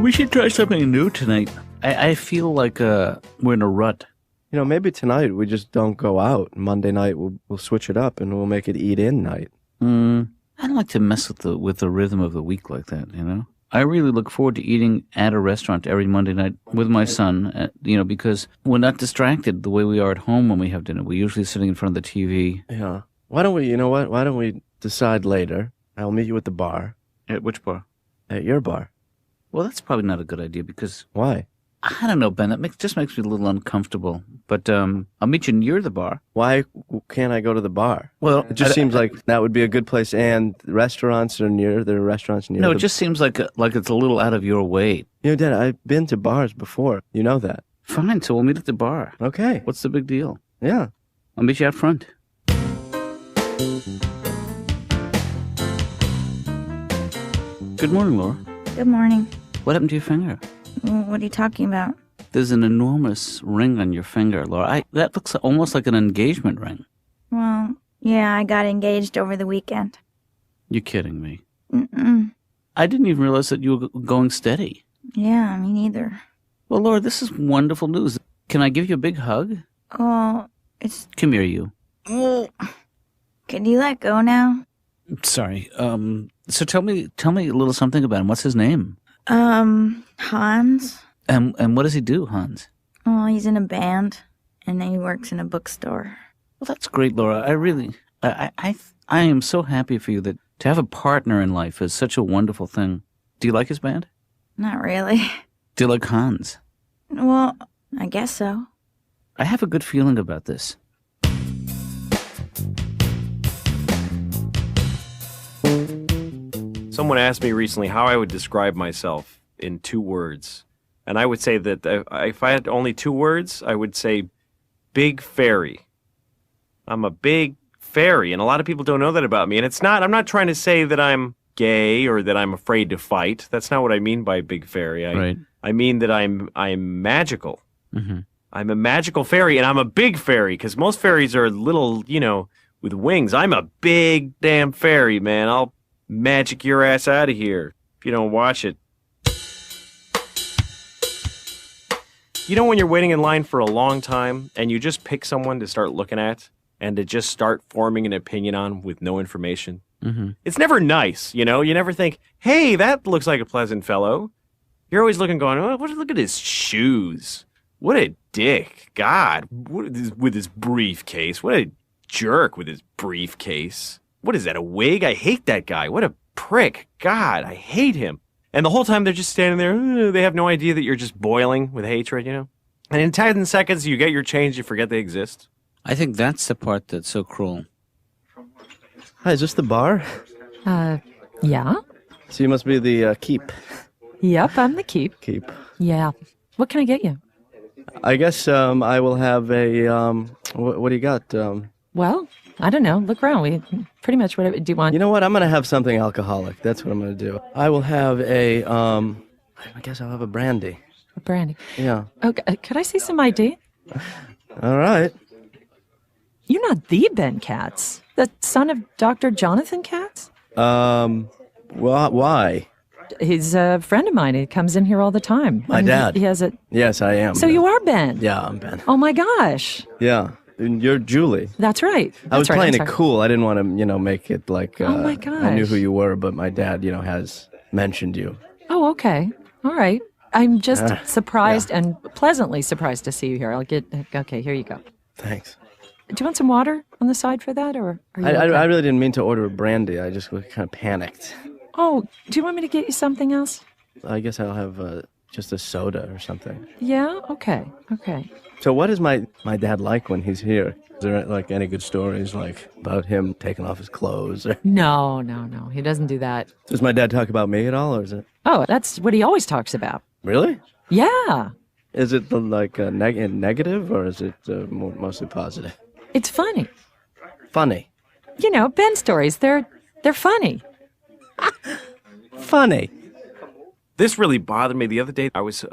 We should try something new tonight. I feel like we're in a rut. You know, maybe tonight we just don't go out. Monday night we'll switch it up and we'll make it eat-in night. I don't like to mess with the rhythm of the week like that, you know? I really look forward to eating at a restaurant every Monday night with my son, because we're not distracted the way we are at home when we have dinner. We're usually sitting in front of the TV. Yeah. Why don't we decide later? I'll meet you at the bar. At which bar? At your bar. Well, that's probably not a good idea because... Why? I don't know, Ben. That just makes me a little uncomfortable. But I'll meet you near the bar. Why can't I go to the bar? Well, it just seems like that would be a good place, and restaurants are near. There are restaurants near. No, it just seems like it's a little out of your way. You know, Dad, I've been to bars before. You know that. Fine, so we'll meet at the bar. Okay. What's the big deal? Yeah. I'll meet you out front. Good morning, Laura. Good morning. What happened to your finger? What are you talking about? There's an enormous ring on your finger, Laura. That looks almost like an engagement ring. Well, yeah, I got engaged over the weekend. You're kidding me. Mm-mm. I didn't even realize that you were going steady. Yeah, me neither. Well, Laura, this is wonderful news. Can I give you a big hug? Oh, it's... Come here, you. Oh. Can you let go now? Sorry. So tell me a little something about him. What's his name? Hans. And what does he do, Hans? Oh, he's in a band, and he works in a bookstore. Well, that's great, Laura. I am so happy for you that to have a partner in life is such a wonderful thing. Do you like his band? Not really. Do you like Hans? Well, I guess so. I have a good feeling about this. Someone asked me recently how I would describe myself in 2 words. And I would say that if I had only 2 words, I would say big fairy. I'm a big fairy, and a lot of people don't know that about me. And I'm not trying to say that I'm gay or that I'm afraid to fight. That's not what I mean by big fairy. Right. I mean that I'm magical. Mm-hmm. I'm a magical fairy, and I'm a big fairy, because most fairies are little, with wings. I'm a big damn fairy, man. I'll magic your ass out of here if you don't watch it. You know when you're waiting in line for a long time and you just pick someone to start looking at and to just start forming an opinion on with no information? Mm-hmm. It's never nice, You never think, hey, that looks like a pleasant fellow. You're always looking going, oh, look at his shoes. What a dick. God, with his briefcase. What a jerk with his briefcase. What is that, a wig? I hate that guy. What a prick. God, I hate him. And the whole time they're just standing there, they have no idea that you're just boiling with hatred, And in 10 seconds, you get your change, you forget they exist. I think that's the part that's so cruel. Hi, is this the bar? Yeah. So you must be the keep. Yep, I'm the keep. Keep. Yeah. What can I get you? I guess I will have a, what do you got? Well, I don't know. Look around. We pretty much whatever. Do you want? You know what? I'm going to have something alcoholic. That's what I'm going to do. I will have I guess I'll have a brandy. A brandy. Yeah. Okay. Could I see some ID? All right. You're not the Ben Katz, the son of Dr. Jonathan Katz? Well, why? He's a friend of mine. He comes in here all the time. My dad. He has a... Yes, I am. So you are Ben? Yeah, I'm Ben. Oh, my gosh. Yeah. And you're Julie. That's right. I was playing it cool. I didn't want to, make it like... oh, my gosh. I knew who you were, but my dad, has mentioned you. Oh, okay. All right. I'm just surprised and pleasantly surprised to see you here. I'll get... Okay, here you go. Thanks. Do you want some water on the side for that, or are you okay? I really didn't mean to order a brandy. I just kind of panicked. Oh, do you want me to get you something else? I guess I'll have just a soda or something. Yeah? Okay. So what is my dad like when he's here? Is there like any good stories like about him taking off his clothes? Or... No. He doesn't do that. Does my dad talk about me at all, or is it? Oh, that's what he always talks about. Really? Yeah. Is it like negative, or is it mostly positive? It's funny. Funny. Ben stories, they're funny. Funny. This really bothered me the other day. I was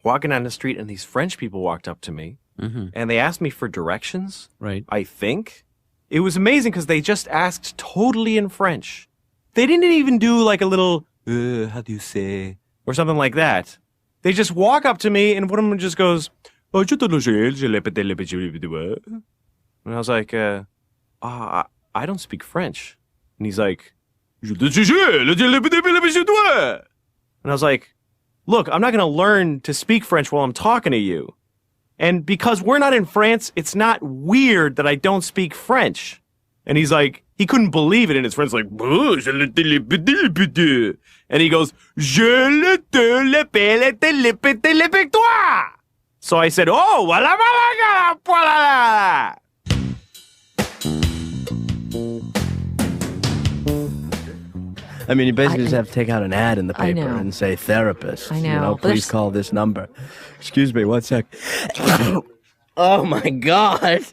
walking down the street, and these French people walked up to me, and they asked me for directions. Right. I think. It was amazing because they just asked totally in French. They didn't even do like a little, how do you say, or something like that. They just walk up to me, and one of them just goes, "Oh, and I was like, I don't speak French. And he's like, and I was like, look, I'm not going to learn to speak French while I'm talking to you. And because we're not in France, it's not weird that I don't speak French. And he's like, he couldn't believe it, and his friend's like, and he goes, so I said, oh, voilà, voilà. I mean, you basically just have to take out an ad in the I paper know. and say therapist. I know. You know, But please call this number. Excuse me, 1 sec. Oh my God.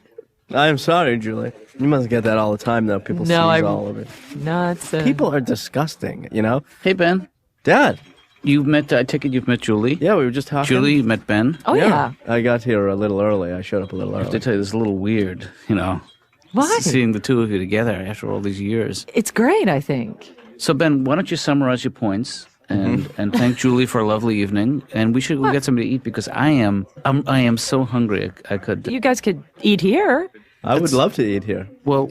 I'm sorry, Julie. You must get that all the time, though. People No, sneeze all over. No, it's People are disgusting, you know? Hey, Ben. Dad. I take it you've met Julie? Yeah, we were just talking. Julie, you met Ben? Oh, yeah. I got here a little early. I showed up a little I have to early. tell you, this is a little weird, you know. What? Seeing the two of you together after all these years. It's great, I think. So, Ben, why don't you summarize your points and thank Julie for a lovely evening, and we should go get something to eat because I am so hungry. I could. You guys could eat here. I would love to eat here. Well,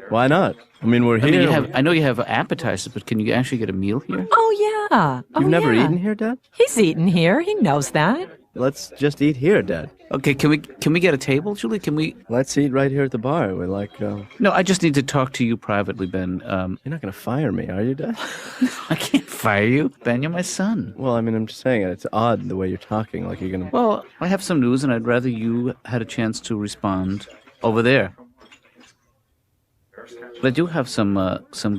Why not? I mean, we're I here. mean, I know you have appetizers, but can you actually get a meal here? Oh, yeah. You've never yeah. eaten here, Dad? He's eaten here. He knows that. Let's just eat here, Dad. Okay, can we get a table, Julie? Can we? Let's eat right here at the bar. We're like, No, I just need to talk to you privately, Ben. you're not going to fire me, are you, Dad? I can't fire you, Ben. You're my son. Well, I mean, I'm just saying it's odd the way you're talking. Like you're going to. Well, I have some news, and I'd rather you had a chance to respond over there. But I do have some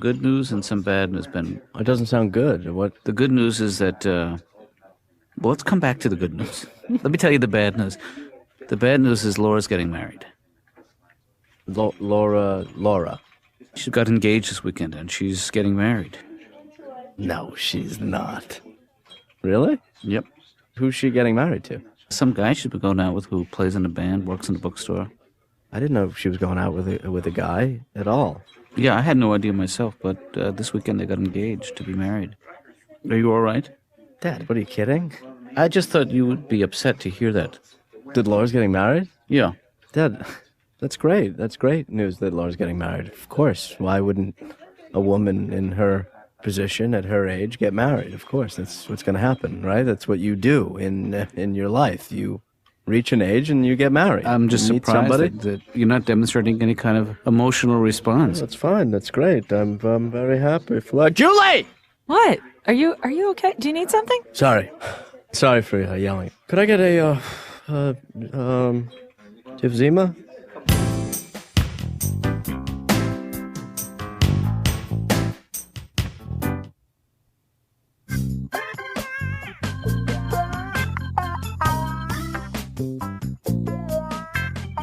good news and some bad news, Ben. It doesn't sound good. What? The good news is that, well, let's come back to the good news. Let me tell you the bad news. The bad news is Laura's getting married. Laura. She got engaged this weekend, and she's getting married. No, she's not. Really? Yep. Who's she getting married to? Some guy she's been going out with who plays in a band, works in a bookstore. I didn't know she was going out with a guy at all. Yeah, I had no idea myself, but this weekend they got engaged to be married. Are you all right? Dad, what are you kidding? I just thought you would be upset to hear that. Did Laura's getting married? Yeah. Dad, that's great. That's great news that Laura's getting married. Of course. Why wouldn't a woman in her position at her age get married? Of course, that's what's going to happen, right? That's what you do in your life. You reach an age and you get married. I'm just You meet surprised somebody. that you're not demonstrating any kind of emotional response. That's fine. That's great. I'm very happy for that. Julie! What? Are you okay? Do you need something? Sorry for yelling. Could I get a Tivzima?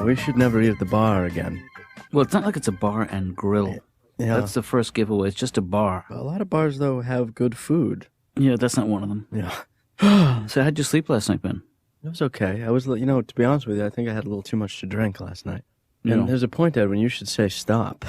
We should never eat at the bar again. Well, it's not like it's a bar and grill. Yeah. That's the first giveaway. It's just a bar. A lot of bars, though, have good food. Yeah, that's not one of them. Yeah. So how'd you sleep last night, Ben? It was okay. I was, to be honest with you, I think I had a little too much to drink last night. Yeah. And there's a point, Ed, when you should say stop.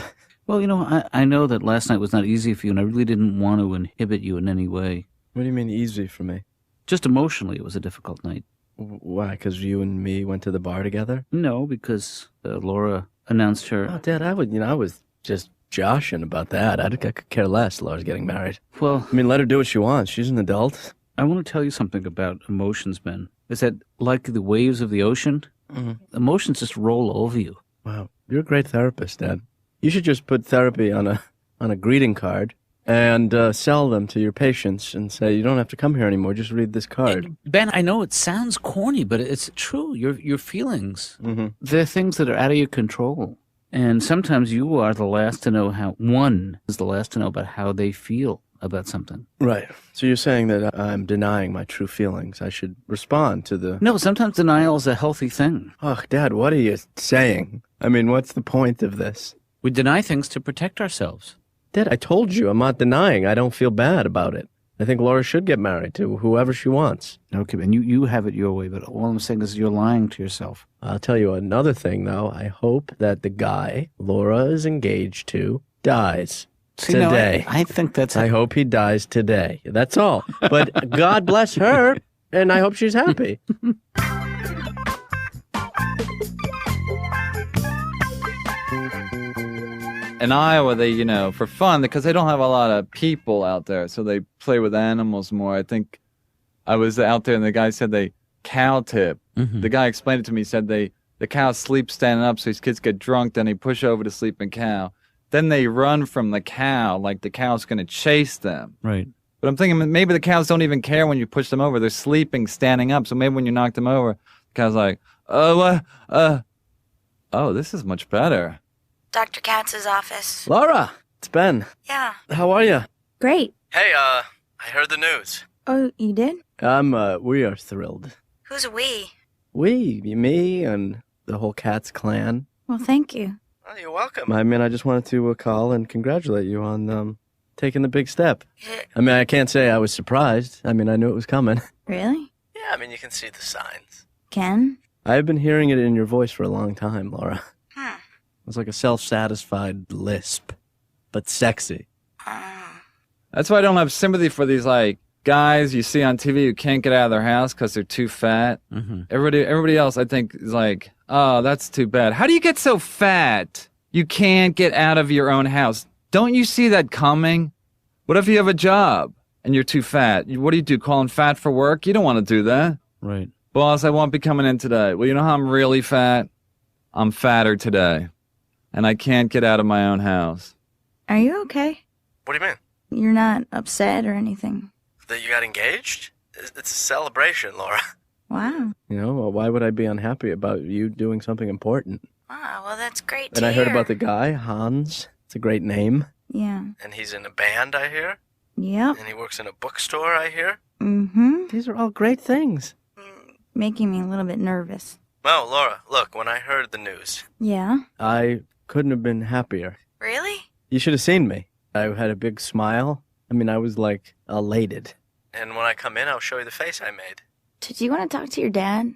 Well, I know that last night was not easy for you, and I really didn't want to inhibit you in any way. What do you mean easy for me? Just emotionally, it was a difficult night. Why? Because you and me went to the bar together? No, because Laura announced her... Oh, Dad, I was just joshing about that. I could care less. Laura's getting married. Well, I mean, let her do what she wants. She's an adult. I want to tell you something about emotions, Ben. Is that like the waves of the ocean? Mm-hmm. Emotions just roll over you. Wow, you're a great therapist, Dad. You should just put therapy on a greeting card and sell them to your patients and say, you don't have to come here anymore. Just read this card. Ben, I know it sounds corny, but it's true. Your feelings, they're things that are out of your control. And sometimes you are the last to know one is the last to know about how they feel about something. Right. So you're saying that I'm denying my true feelings. I should respond to the... No, sometimes denial is a healthy thing. Oh, Dad, what are you saying? I mean, what's the point of this? We deny things to protect ourselves. Dad, I told you, I'm not denying. I don't feel bad about it. I think Laura should get married to whoever she wants. Okay, Ben, you have it your way, but all I'm saying is you're lying to yourself. I'll tell you another thing, though. I hope that the guy Laura is engaged to dies. See, no, today. I think that's. I hope he dies today. That's all. But God bless her, and I hope she's happy. In Iowa, they, for fun, because they don't have a lot of people out there, so they play with animals more. I think I was out there and the guy said they cow tip. The guy explained it to me. He said the cow sleeps standing up, so these kids get drunk, then they push over the sleeping cow. Then they run from the cow like the cow's going to chase them. Right. But I'm thinking maybe the cows don't even care when you push them over. They're sleeping standing up, so maybe when you knock them over, the cow's like, oh, this is much better. Dr. Katz's office. Laura, it's Ben. Yeah. How are you? Great. Hey, I heard the news. Oh, you did? We are thrilled. Who's we? We, me, and the whole Katz clan. Well, thank you. Oh, you're welcome. I mean, I just wanted to call and congratulate you on taking the big step. I mean, I can't say I was surprised. I mean, I knew it was coming. Really? Yeah, I mean, you can see the signs. Ken? I've been hearing it in your voice for a long time, Laura. It's like a self-satisfied lisp, but sexy. That's why I don't have sympathy for these, guys you see on TV who can't get out of their house because they're too fat. Everybody else, I think, is like, oh, that's too bad. How do you get so fat you can't get out of your own house? Don't you see that coming? What if you have a job and you're too fat? What do? Call in fat for work? You don't want to do that. Right. Boss, I won't be coming in today. Well, you know how I'm really fat? I'm fatter today. And I can't get out of my own house. Are you okay? What do you mean? You're not upset or anything? That you got engaged? It's a celebration, Laura. Wow. Well, why would I be unhappy about you doing something important? Wow, well, that's great And I heard about the guy, Hans. It's a great name. Yeah. And he's in a band, I hear. Yep. And he works in a bookstore, I hear. Mm-hmm. These are all great things. Making me a little bit nervous. Well, Laura, look, when I heard the news, Yeah? I couldn't have been happier. Really? You should have seen me. I had a big smile. I mean, I was like elated. And when I come in, I'll show you the face I made. Did you want to talk to your dad?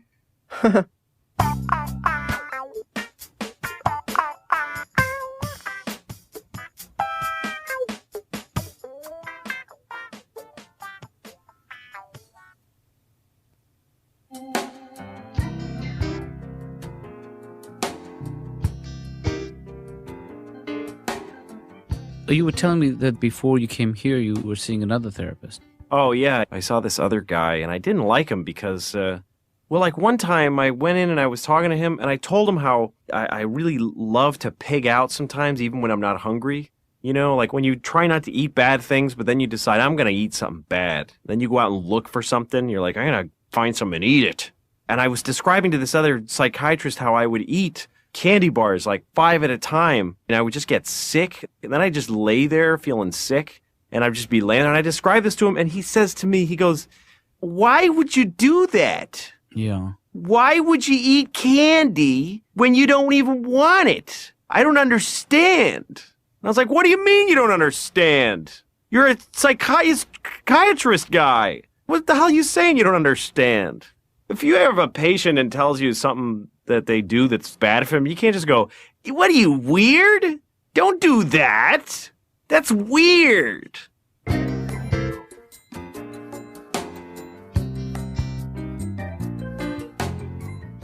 You were telling me that before you came here, you were seeing another therapist. Oh, yeah. I saw this other guy, and I didn't like him because, one time I went in and I was talking to him, and I told him how I really love to pig out sometimes, even when I'm not hungry. Like when you try not to eat bad things, but then you decide, I'm going to eat something bad. Then you go out and look for something. You're like, I'm going to find something and eat it. And I was describing to this other psychiatrist how I would eat candy bars, 5 at a time, and I would just get sick. And then I'd just lay there feeling sick, and I'd just be laying there. And I described this to him, and he says to me, he goes, why would you do that? Yeah. Why would you eat candy when you don't even want it? I don't understand. And I was like, what do you mean you don't understand? You're a psychiatrist guy. What the hell are you saying you don't understand? If you have a patient and tells you something that they do that's bad for him, you can't just go, what are you, weird? Don't do that. That's weird.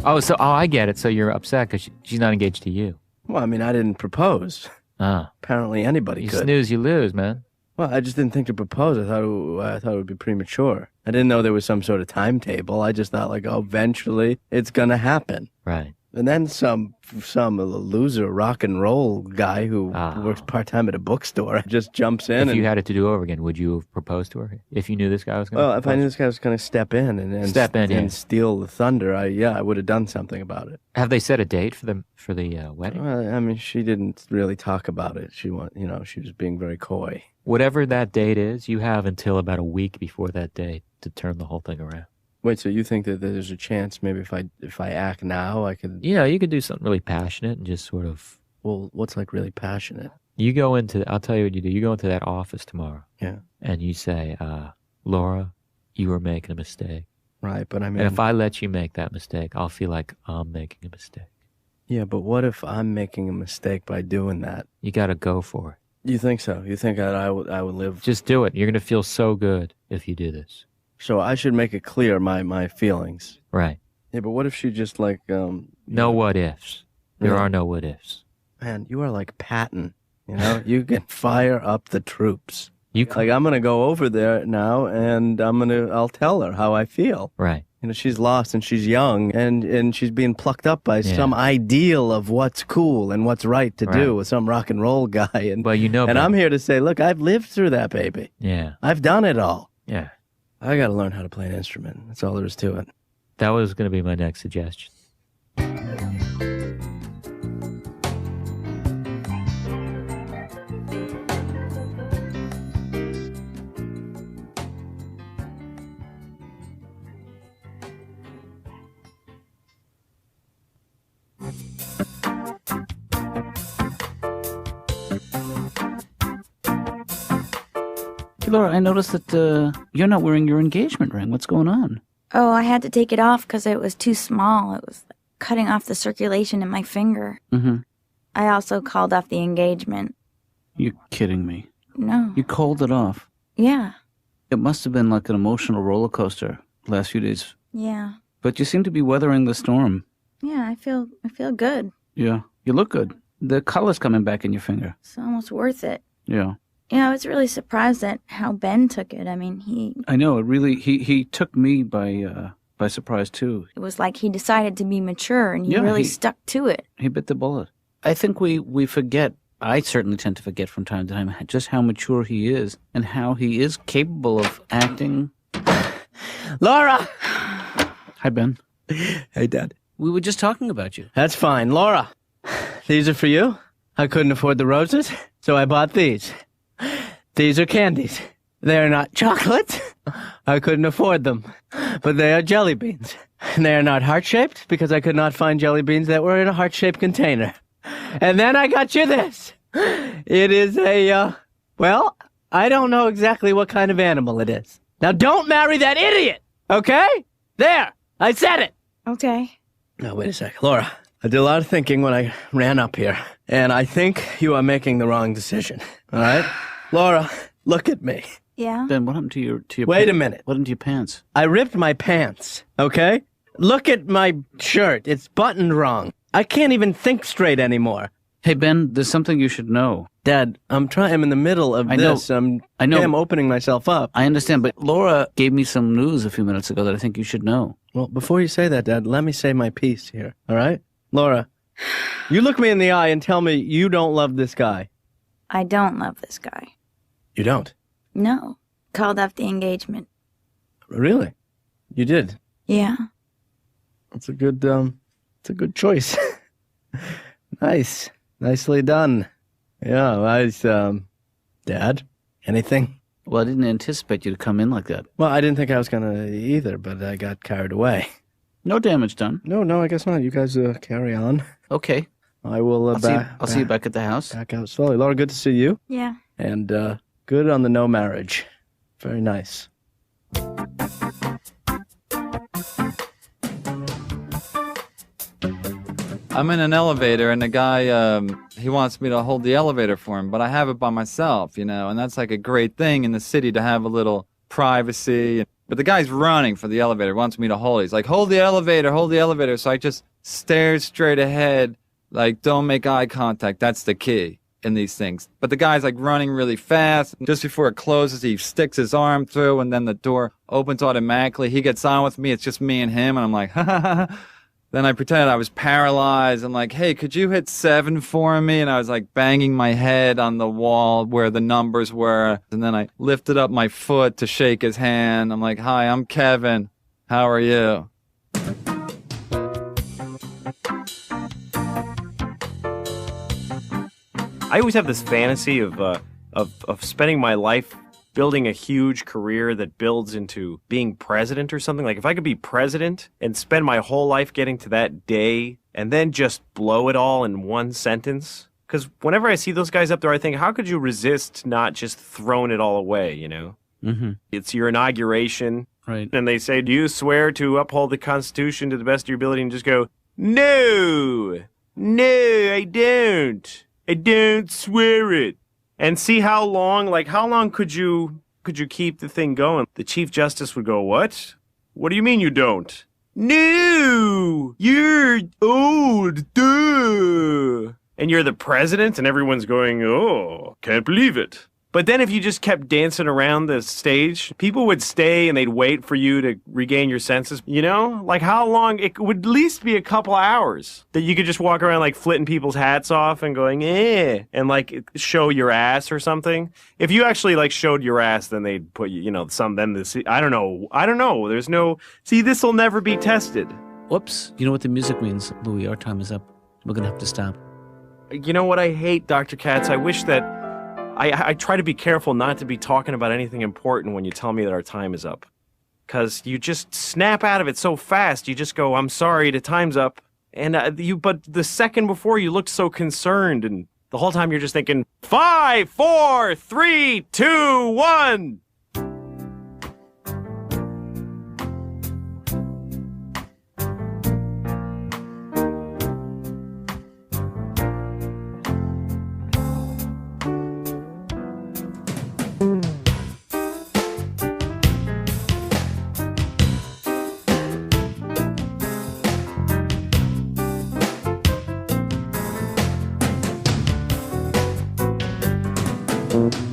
Oh, I get it. So you're upset because she's not engaged to you. Well, I mean, I didn't propose. Apparently anybody You could. snooze, you lose, man. Well, I just didn't think to propose. I thought it would be premature. I didn't know there was some sort of timetable. I just thought eventually it's gonna happen. Right. And then some loser rock and roll guy who works part-time at a bookstore just jumps in. If you had it to do over again, would you have proposed to her? If you knew this guy was going to Well, if I knew this guy was going to step in and steal the thunder, I would have done something about it. Have they set a date for the wedding? Well, I mean, she didn't really talk about it. She was being very coy. Whatever that date is, you have until about a week before that date to turn the whole thing around. Wait, so you think that there's a chance maybe if I act now, I could... Yeah, you could do something really passionate and just sort of... Well, what's really passionate? You go into... I'll tell you what you do. You go into that office tomorrow. Yeah. And you say, Laura, you were making a mistake. Right, but I mean... And if I let you make that mistake, I'll feel like I'm making a mistake. Yeah, but what if I'm making a mistake by doing that? You got to go for it. You think so? You think that I would live? Just do it. You're going to feel so good if you do this. So I should make it clear my feelings. Right. Yeah, but what if she just like No what ifs. There Yeah. are no what ifs. Man, you are like Patton. You know, you can fire up the troops. You Like I'm gonna go over there now, and I'll tell her how I feel. Right. You know, she's lost and she's young, and she's being plucked up by Yeah. some ideal of what's cool and what's right to do Right. with some rock and roll guy. And Well, you know, and Ben. I'm here to say, look, I've lived through that, baby. Yeah. I've done it all. Yeah. I got to learn how to play an instrument. That's all there is to it. That was going to be my next suggestion. Hey, Laura, I noticed that you're not wearing your engagement ring. What's going on? Oh, I had to take it off because it was too small. It was cutting off the circulation in my finger. Mm-hmm. I also called off the engagement. You're kidding me. No. You called it off. Yeah. It must have been like an emotional roller coaster the last few days. Yeah. But you seem to be weathering the storm. Yeah, I feel good. Yeah. You look good. The color's coming back in your finger. It's almost worth it. Yeah. Yeah, I was really surprised at how Ben took it. I mean, I know. It really, he took me by surprise, too. it was like he decided to be mature and he Yeah, really he- stuck to it. He bit the bullet. I think we forget, I certainly tend to forget from time to time, just how mature he is and how he is capable of acting. Laura! Hi, Ben. Hey, Dad. We were just talking about you. That's fine. Laura, these are for you. I couldn't afford the roses, so I bought these. These are candies. They are not chocolate. I couldn't afford them. But they are jelly beans. And they are not heart-shaped because I could not find jelly beans that were in a heart-shaped container. And then I got you this. It is well, I don't know exactly what kind of animal it is. Now don't marry that idiot, okay? There, I said it. Okay. Now, wait a sec. Laura, I did a lot of thinking when I ran up here, and I think you are making the wrong decision, all right? Laura, look at me. Yeah. Ben, what happened to your Wait a minute. What happened to your pants? I ripped my pants, okay? Look at my shirt. It's buttoned wrong. I can't even think straight anymore. Hey, Ben, there's something you should know. Dad, I'm in the middle of I know. this. I know. I'm opening myself up. I understand, but Laura gave me some news a few minutes ago that I think you should know. Well, before you say that, Dad, let me say my piece here, all right? Laura, you look me in the eye and tell me you don't love this guy. I don't love this guy. You don't? No. Called off the engagement. Really? You did? Yeah. It's a good choice. Nice. Nicely done. Yeah, nice, Dad, anything? Well, I didn't anticipate you to come in like that. Well, I didn't think I was gonna either, but I got carried away. No damage done. No, I guess not. You guys carry on. Okay. I will I'll see you back at the house. back out slowly. Laura, good to see you. Yeah. And good on the no marriage. Very nice. I'm in an elevator, and the guy, he wants me to hold the elevator for him, but I have it by myself, you know, and that's like a great thing in the city to have a little privacy. But the guy's running for the elevator, wants me to hold it. He's like, hold the elevator, hold the elevator. So I just stare straight ahead, like, don't make eye contact. That's the key in these things. But the guy's like running really fast. Just before it closes, he sticks his arm through, and then the door opens automatically. He gets on with me. It's just me and him, and I'm like, ha ha ha. Then I pretended I was paralyzed. I'm like, hey, could you hit 7 for me? And I was like banging my head on the wall where the numbers were. And then I lifted up my foot to shake his hand. I'm like, hi, I'm Kevin. How are you? I always have this fantasy of spending my life building a huge career that builds into being president or something. Like if I could be president and spend my whole life getting to that day and then just blow it all in one sentence. Because whenever I see those guys up there, I think, how could you resist not just throwing it all away, you know? Mm-hmm. It's your inauguration. Right. And they say, do you swear to uphold the Constitution to the best of your ability? And just go, no, I don't. I don't swear it. and see how long could you keep the thing going? The Chief Justice would go, "What? What do you mean you don't?" "No, you're old, duh." And you're the president, and everyone's going, "Oh, can't believe it." But then if you just kept dancing around the stage, people would stay and they'd wait for you to regain your senses. You know? Like how long? It would at least be a couple hours that you could just walk around like flitting people's hats off and going, eh, and like show your ass or something. If you actually like showed your ass, then they'd put you, I don't know. There's no, see, this will never be tested. Whoops. You know what the music means, Louis? Our time is up. We're going to have to stop. You know what I hate, Dr. Katz? I wish that I try to be careful not to be talking about anything important when you tell me that our time is up. Because you just snap out of it so fast. You just go, "I'm sorry, the time's up." And but the second before you looked so concerned, and the whole time you're just thinking, 5, 4, 3, 2, 1. Mm-hmm.